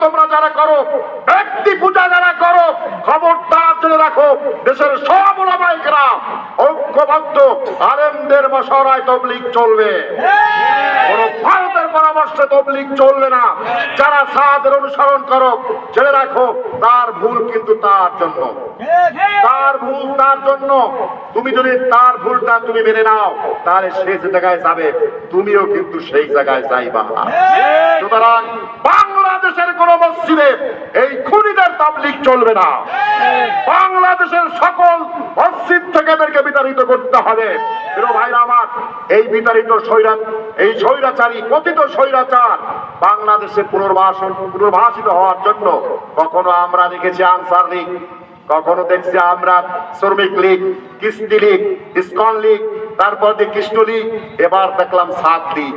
তোমরা যারা করো, ব্যক্তি পূজা যারা করো, খবরদার জেনে রাখো, দেশের সব ওলামায়ে কেরাম ঐক্যবদ্ধ আলেমদের মশওয়ারায় তাবলীগ চলবে। কোন ভারতের পরামর্শে তাবলীগ চলবে না। যারা সাদের অনুসরণ করো, জেনে রাখো তার ভুল কিন্তু তার জন্য, তার ভুল তার জন্য। তুমি যদি তার ভুলটা তুমি মেনে নাও, তাহলে সে যে জায়গায় যাবে তুমিও কিন্তু সেই জায়গায় যাইবা। সুতরাং বাংলাদেশের কোন মসজিদে এই খুনিদের তাবলীগ চলবে না। বাংলাদেশের সকল মসজিদ থেকে এদেরকে বিতাড়িত করতে হবে। প্রিয় ভাইরা আমার, এই বিতাড়িত এই স্বৈরাচারী পতিত স্বৈরাচার বাংলাদেশে পুনর্বাসিত হওয়ার জন্য কখনো আমরা দেখেছি আনসার লীগ, কখনো দেখছি আমরা শ্রমিক লীগ, কিস্তি লীগ, ইসকন লীগ, তারপর দেখি কৃষ্ণ লীগ, এবার দেখলাম সাত লীগ।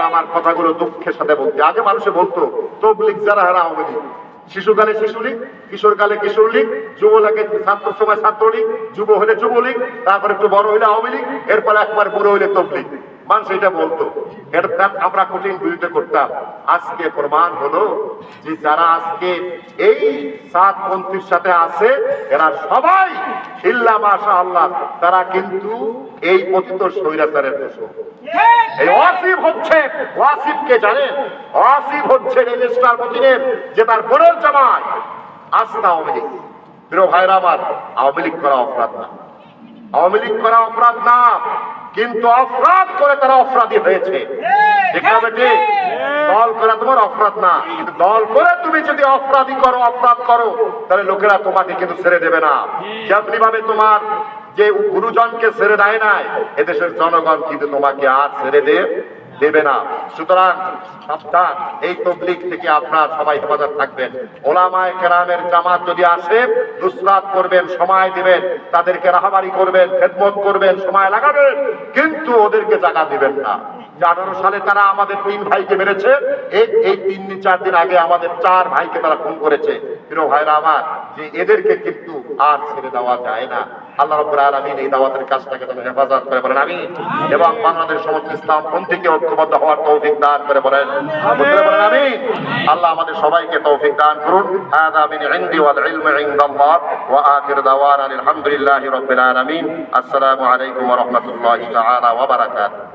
আমার কথাগুলো দুঃখের সাথে বলতে, আগে মানুষে বলতো তবলীগ যারা হারা আওয়ামী লীগ, শিশুকালে শিশু লীগ, কিশোরকালে কিশোর লীগ, যুবলীগে ছাত্র সময় ছাত্র লীগ, যুব হলে যুবলীগ, তারপরে একটু বড় হইলে আওয়ামী লীগ, এরপরে একবার বুড়ো হইলে তবলীগ। মানুষ এটা বলতো, আমরা কঠিন বিরোধিতা করতাম। আজকে প্রমাণ হলো যে যারা আজকে এই সাতপন্থীর সাথে আছে এরা সবাই ইল্লা মাশাআল্লাহ তারা কিন্তু এই পতিত স্বৈরাচারের দোষর। এই ওয়াসিফ হচ্ছে, ওয়াসিফকে জানেন? ওয়াসিফ হচ্ছে রেজিস্ট্রার মতিনের যে তার বোনের জামাই আস্থা আওয়ামী লীগ। প্রিয় ভাইরা আমার, আওয়ামী লীগ করা অপরাধ না, আওয়ামী লীগ করা অপরাধ না, কিন্তু অপরাধ করে তারা অপরাধী হয়েছে। দল করা তোমার অপরাধ না, কিন্তু দল করে তুমি যদি অপরাধী করো, অপরাধ করো, তাহলে লোকেরা তোমাকে কিন্তু ছেড়ে দেবে না। যেমনি ভাবে তোমার যে গুরুজনকে ছেড়ে দেয় নাই, এদেশের জনগণ কিন্তু তোমাকে আর ছেড়ে দেবে না। সুতরাং সাবধান, এই তাবলীগ থেকে আপনারা সবাই হেফাজত থাকবেন। ওলামায়ে কেরামের জামাত যদি আসে, নুসরাত করবেন, সময় দিবেন, তাদেরকে রাহাবারি করবেন, খেদমত করবেন, সময় লাগাবেন, কিন্তু ওদেরকে জায়গা দিবেন না। 18 সালে তারা আমাদের 3 ভাইকে মেরেছে, এই 3-4 দিন আগে আমাদের 4 ভাইকে তারা খুন করেছে। প্রিয় ভাইরা আমার, যে এদেরকে কিন্তু আর ছেড়ে দেওয়া যায় না। আল্লাহ রাব্বুল আলামিন এই দাওয়াতের কাজটাকে যেন হেফাজত করে বলেন আমিন, এবং বাংলাদেশ সমস্ত ইসলামপন্থীকে ঐক্যবদ্ধ হওয়ার তৌফিক দান করে বলেন আমিন। আল্লাহ আমাদের সবাইকে তৌফিক দান করুন। হাযা মিন ইনদি ওয়াল ইলমু ইনদাল্লাহ ওয়া আখির দাওয়ানা আলহামদুলিল্লাহি রাব্বিল আলামিন। আসসালামু আলাইকুম ওয়া রাহমাতুল্লাহি তাআলা ওয়া বারাকাতুহু।